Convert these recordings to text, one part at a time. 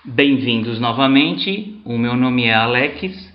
Bem-vindos novamente, o meu nome é Alex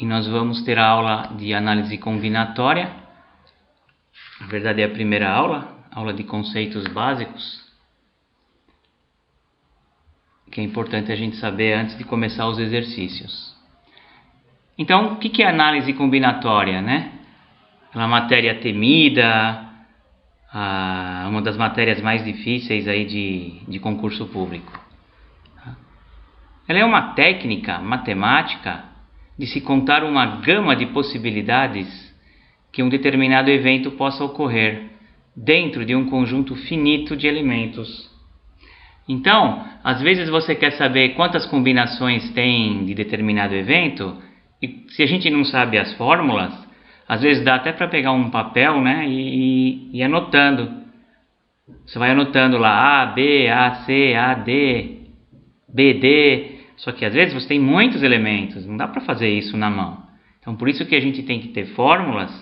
e nós vamos ter a aula de análise combinatória. Na verdade é a primeira aula de conceitos básicos, que é importante a gente saber antes de começar os exercícios. Então, o que é análise combinatória, né? É uma matéria temida, uma das matérias mais difíceis aí de concurso público. Ela é uma técnica matemática de se contar uma gama de possibilidades que um determinado evento possa ocorrer dentro de um conjunto finito de elementos. Então, às vezes você quer saber quantas combinações tem de determinado evento, e se a gente não sabe as fórmulas, às vezes dá até para pegar um papel, né, e ir anotando. Você vai anotando lá A, B, A, C, A, D, B, D. Só que às vezes você tem muitos elementos, não dá para fazer isso na mão. Então por isso que a gente tem que ter fórmulas,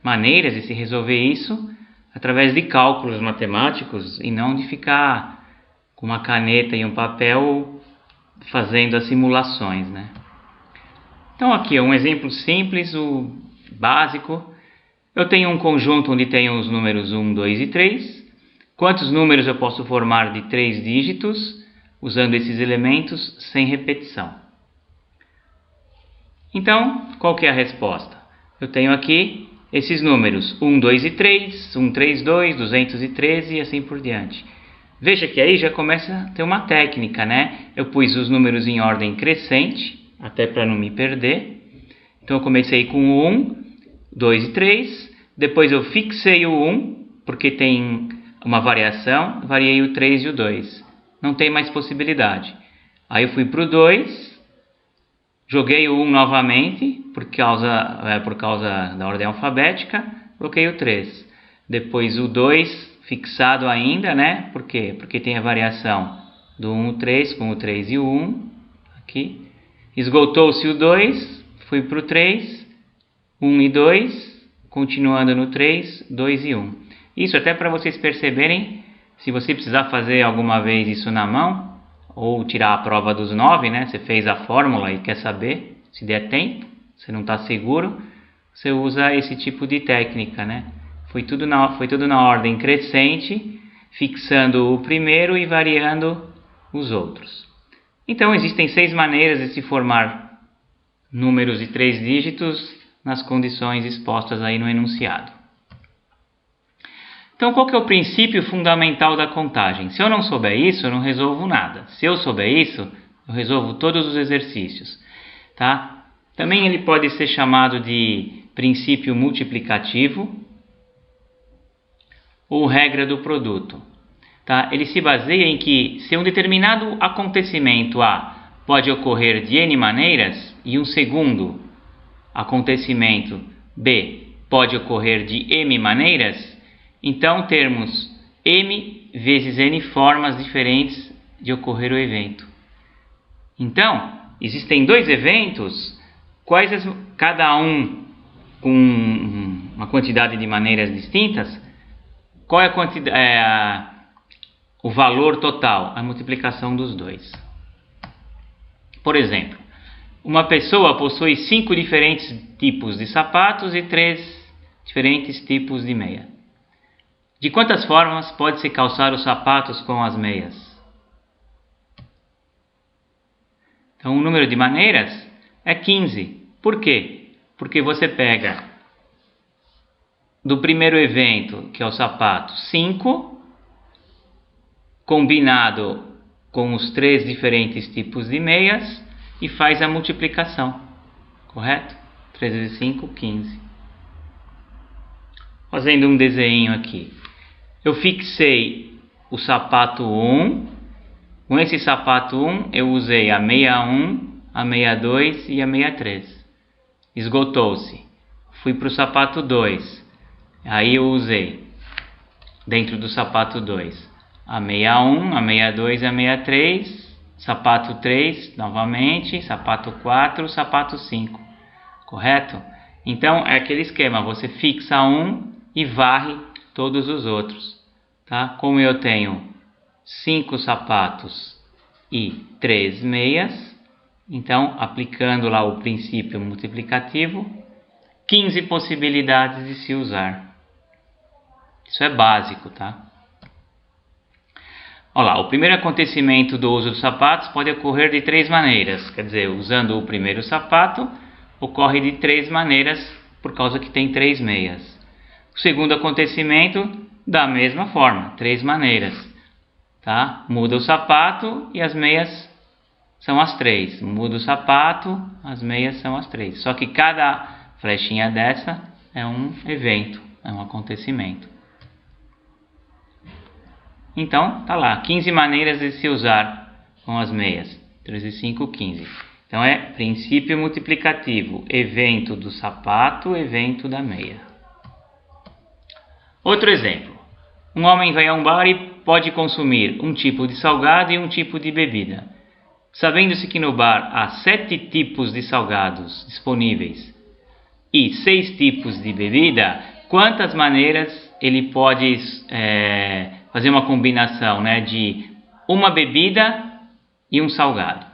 maneiras de se resolver isso através de cálculos matemáticos e não de ficar com uma caneta e um papel fazendo as simulações, né? Então aqui é um exemplo simples, o básico. Eu tenho um conjunto onde tenho os números 1, 2 e 3. Quantos números eu posso formar de 3 dígitos usando esses elementos sem repetição? Então, qual que é a resposta? Eu tenho aqui esses números 1, 2 e 3, 132, 213 e assim por diante. Veja que aí já começa a ter uma técnica, né? Eu pus os números em ordem crescente, até para não me perder. Então eu comecei com o 1, 2 e 3, depois eu fixei o 1, porque tem uma variação, variei o 3 e o 2. Não tem mais possibilidade. Aí eu fui para o 2, joguei o 1 novamente, por causa da ordem alfabética, coloquei o 3. Depois o 2 fixado ainda, né? Por quê? Porque tem a variação do 1 e 3 com o 3 e o 1. Aqui. Esgotou-se o 2, fui para o 3, 1 e 2, continuando no 3, 2 e 1. Isso até para vocês perceberem. Se você precisar fazer alguma vez isso na mão, ou tirar a prova dos 9, né? Você fez a fórmula e quer saber, se der tempo, você não está seguro, você usa esse tipo de técnica, né? Foi tudo na ordem crescente, fixando o primeiro e variando os outros. Então existem 6 maneiras de se formar números de 3 dígitos nas condições expostas aí no enunciado. Então, qual que é o princípio fundamental da contagem? Se eu não souber isso, eu não resolvo nada. Se eu souber isso, eu resolvo todos os exercícios. Tá? Também ele pode ser chamado de princípio multiplicativo ou regra do produto. Tá? Ele se baseia em que, se um determinado acontecimento A pode ocorrer de N maneiras e um segundo acontecimento B pode ocorrer de M maneiras, então temos M vezes N formas diferentes de ocorrer o evento. Então, existem 2 eventos, cada um com uma quantidade de maneiras distintas. Qual é o valor total? A multiplicação dos 2. Por exemplo, uma pessoa possui 5 diferentes tipos de sapatos e 3 diferentes tipos de meia. De quantas formas pode-se calçar os sapatos com as meias? Então, o número de maneiras é 15. Por quê? Porque você pega do primeiro evento, que é o sapato, 5, combinado com os 3 diferentes tipos de meias, e faz a multiplicação. Correto? 3 vezes 5, 15. Fazendo um desenho aqui. Eu fixei o sapato 1. Com esse sapato 1, eu usei a meia 1, a meia 2 e a meia 3. Esgotou-se. Fui para o sapato 2. Aí eu usei, dentro do sapato 2, a meia 1, a meia 2 e a meia 3. Sapato 3, novamente. Sapato 4, sapato 5. Correto? Então, é aquele esquema. Você fixa um e varre todos os outros. Tá? Como eu tenho 5 sapatos e 3 meias. Então, aplicando lá o princípio multiplicativo, 15 possibilidades de se usar. Isso é básico, tá? Olha lá, o primeiro acontecimento do uso dos sapatos pode ocorrer de 3 maneiras. Quer dizer, usando o primeiro sapato, ocorre de 3 maneiras, por causa que tem 3 meias. O segundo acontecimento, da mesma forma, 3 maneiras. Tá? Muda o sapato e as meias são as 3. Muda o sapato, as meias são as 3. Só que cada flechinha dessa é um evento, é um acontecimento. Então, tá lá, 15 maneiras de se usar com as meias. 3 e 5, 15. Então é princípio multiplicativo, evento do sapato, evento da meia. Outro exemplo. Um homem vai a um bar e pode consumir um tipo de salgado e um tipo de bebida. Sabendo-se que no bar há 7 tipos de salgados disponíveis e 6 tipos de bebida, quantas maneiras ele pode fazer uma combinação, né, de uma bebida e um salgado?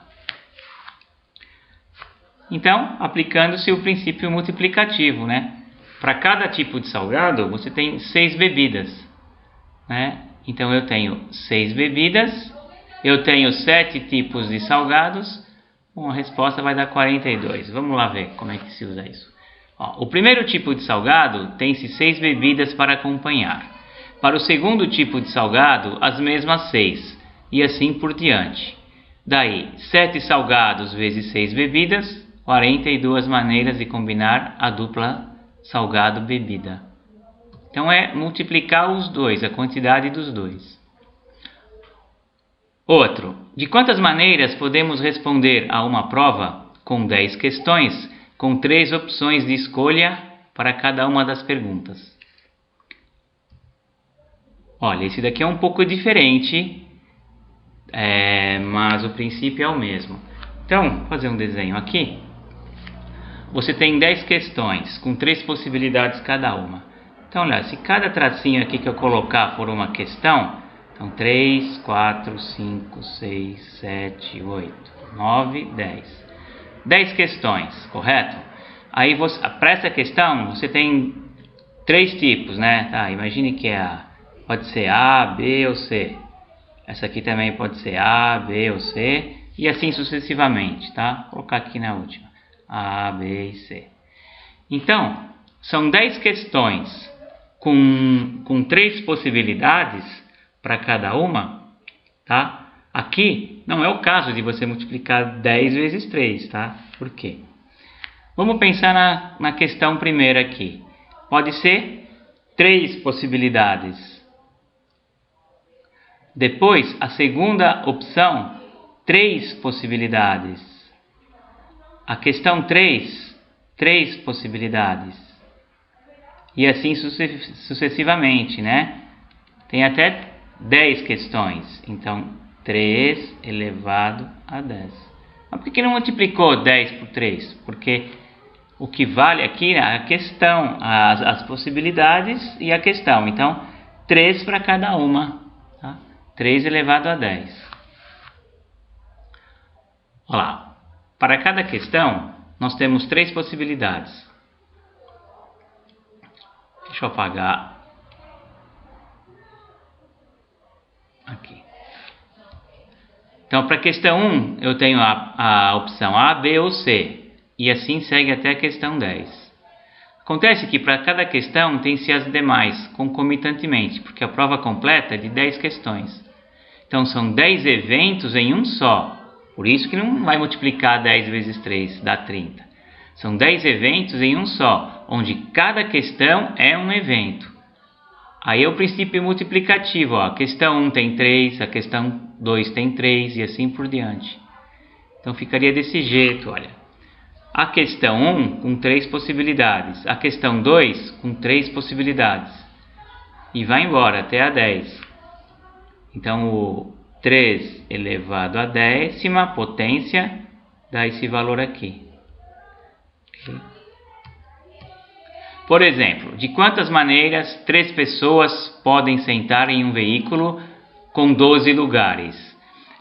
Então, aplicando-se o princípio multiplicativo, né? Para cada tipo de salgado, você tem 6 bebidas, né? Então, eu tenho 6 bebidas, eu tenho 7 tipos de salgados, a resposta vai dar 42. Vamos lá ver como é que se usa isso. Ó, o primeiro tipo de salgado tem-se 6 bebidas para acompanhar. Para o segundo tipo de salgado, as mesmas 6, e assim por diante. Daí, 7 salgados vezes 6 bebidas, 42 maneiras de combinar a dupla salgado-bebida. Então é multiplicar os dois, a quantidade dos dois. Outro. De quantas maneiras podemos responder a uma prova com 10 questões, com 3 opções de escolha para cada uma das perguntas? Olha, esse daqui é um pouco diferente, mas o princípio é o mesmo. Então, vou fazer um desenho aqui. Você tem 10 questões, com 3 possibilidades cada uma. Então, olha, se cada tracinho aqui que eu colocar for uma questão, então 3, 4, 5, 6, 7, 8, 9, 10. 10 questões, correto? Aí, para essa questão, você tem 3 tipos, né? Tá, imagine que pode ser A, B ou C. Essa aqui também pode ser A, B ou C, e assim sucessivamente, tá? Vou colocar aqui na última. A, B e C. Então, são 10 questões com 3 possibilidades para cada uma, tá? Aqui não é o caso de você multiplicar 10 vezes 3, tá? Por quê? Vamos pensar na questão primeira aqui. Pode ser 3 possibilidades. Depois, a segunda opção, 3 possibilidades. A questão 3, 3 possibilidades. E assim sucessivamente, né? Tem até 10 questões. Então, 3 elevado a 10. Mas por que não multiplicou 10 por 3? Porque o que vale aqui é a questão, as possibilidades e a questão. Então, 3 para cada uma. Tá? 3 elevado a 10. Olha lá. Para cada questão, nós temos 3 possibilidades. Deixa eu apagar aqui. Então, para a questão 1, eu tenho a opção A, B ou C. E assim segue até a questão 10. Acontece que para cada questão tem-se as demais, concomitantemente, porque a prova completa é de 10 questões. Então, são 10 eventos em um só. Por isso que não vai multiplicar 10 vezes 3, dá 30. São 10 eventos em um só, onde cada questão é um evento. Aí é o princípio multiplicativo. Ó. A questão 1 tem 3, a questão 2 tem 3 e assim por diante. Então ficaria desse jeito, olha. A questão 1 com 3 possibilidades, a questão 2 com 3 possibilidades. E vai embora até a 10. Então o 3 elevado a 10ª potência dá esse valor aqui. Okay. Por exemplo, de quantas maneiras 3 pessoas podem sentar em um veículo com 12 lugares?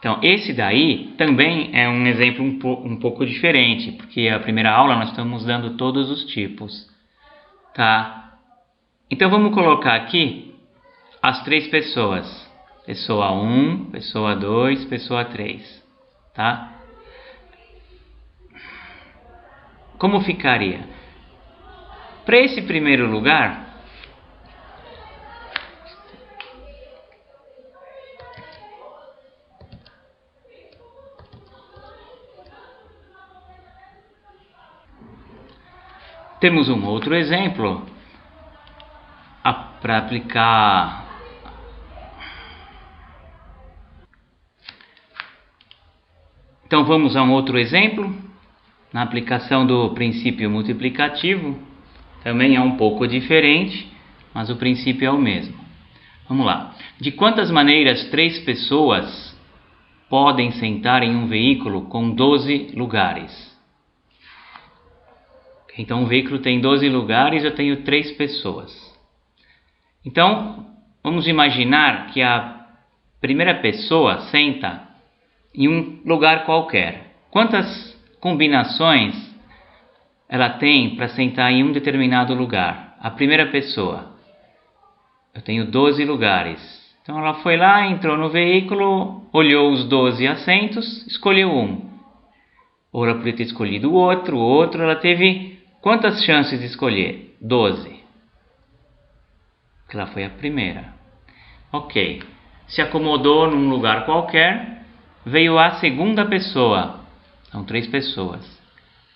Então, esse daí também é um exemplo um pouco diferente, porque a primeira aula nós estamos dando todos os tipos, tá? Então, vamos colocar aqui as 3 pessoas. Pessoa 1, pessoa 2, pessoa 3, tá? Como ficaria? Para esse primeiro lugar, temos um outro exemplo para aplicar. Então vamos a um outro exemplo na aplicação do princípio multiplicativo. Também é um pouco diferente, mas o princípio é o mesmo. Vamos lá. De quantas maneiras 3 pessoas podem sentar em um veículo com 12 lugares? Então, o veículo tem 12 lugares, eu tenho 3 pessoas. Então, vamos imaginar que a primeira pessoa senta em um lugar qualquer. Quantas combinações ela tem para sentar em um determinado lugar? A primeira pessoa. Eu tenho 12 lugares. Então, ela foi lá, entrou no veículo, olhou os 12 assentos, escolheu um. Ou ela podia ter escolhido o outro, ela teve... Quantas chances de escolher? 12. Porque ela foi a primeira. Ok. Se acomodou num lugar qualquer. Veio a segunda pessoa. São 3 pessoas.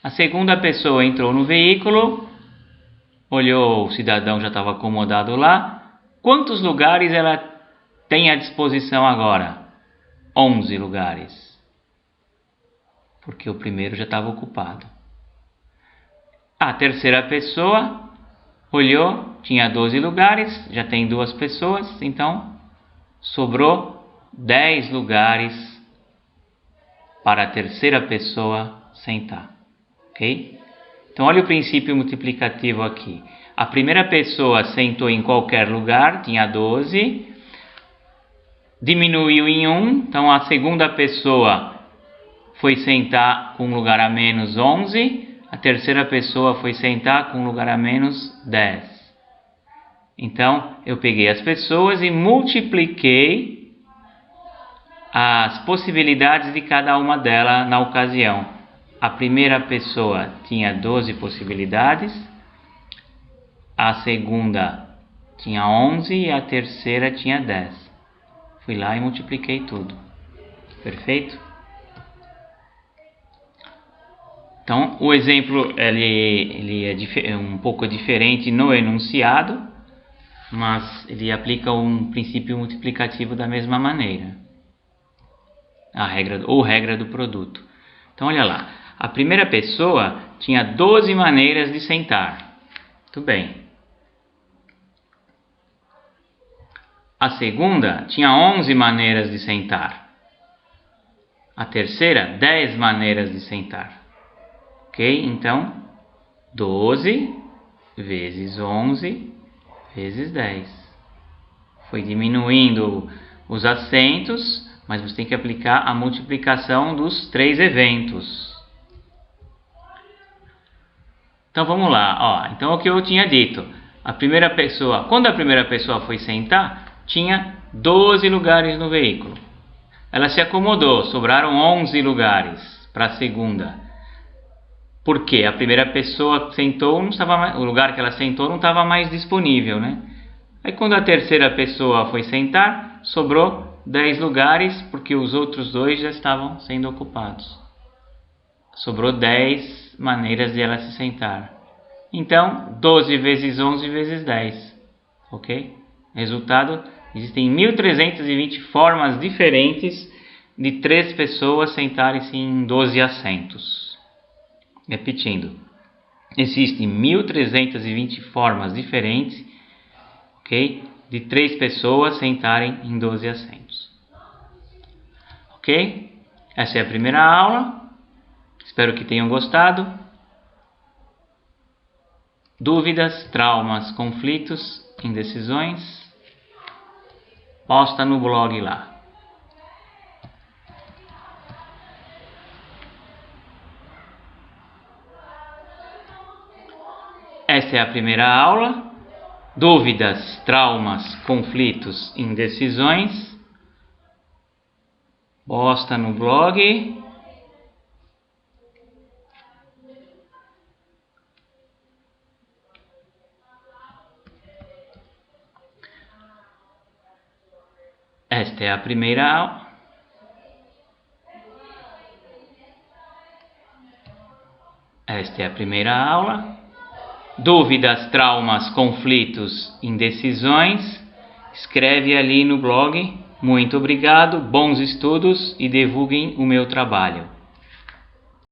A segunda pessoa entrou no veículo. Olhou, o cidadão já estava acomodado lá. Quantos lugares ela tem à disposição agora? 11 lugares. Porque o primeiro já estava ocupado. A terceira pessoa olhou, tinha 12 lugares, já tem 2 pessoas, então sobrou 10 lugares para a terceira pessoa sentar, ok? Então olha o princípio multiplicativo aqui. A primeira pessoa sentou em qualquer lugar, tinha 12, diminuiu em 1, então a segunda pessoa foi sentar com um lugar a menos 11, a terceira pessoa foi sentar com um lugar a menos 10. Então, eu peguei as pessoas e multipliquei as possibilidades de cada uma delas na ocasião. A primeira pessoa tinha 12 possibilidades, a segunda tinha 11 e a terceira tinha 10. Fui lá e multipliquei tudo. Perfeito? Então, o exemplo ele é um pouco diferente no enunciado, mas ele aplica um princípio multiplicativo da mesma maneira. Regra do produto. Então, olha lá. A primeira pessoa tinha 12 maneiras de sentar. Muito bem. A segunda tinha 11 maneiras de sentar. A terceira, 10 maneiras de sentar. Ok? Então, 12 vezes 11 vezes 10. Foi diminuindo os assentos, mas você tem que aplicar a multiplicação dos 3 eventos. Então, vamos lá. Então, o que eu tinha dito. A primeira pessoa, quando a primeira pessoa foi sentar, tinha 12 lugares no veículo. Ela se acomodou, sobraram 11 lugares para a segunda. Porque a primeira pessoa sentou, o lugar que ela sentou não estava mais disponível, né? Aí quando a terceira pessoa foi sentar, sobrou 10 lugares, porque os outros 2 já estavam sendo ocupados. Sobrou 10 maneiras de ela se sentar. Então, 12 vezes 11 vezes 10. Ok? Resultado, existem 1.320 formas diferentes de 3 pessoas sentarem-se em 12 assentos. Repetindo, existem 1.320 formas diferentes, ok? De 3 pessoas sentarem em 12 assentos. Ok? Essa é a primeira aula. Espero que tenham gostado. Dúvidas, traumas, conflitos, indecisões? Posta no blog lá. Esta é a primeira aula. Dúvidas, traumas, conflitos, indecisões. Posta no blog. Esta é a primeira aula. Esta é a primeira aula. Dúvidas, traumas, conflitos, indecisões. Escreve ali no blog. Muito obrigado, bons estudos e divulguem o meu trabalho.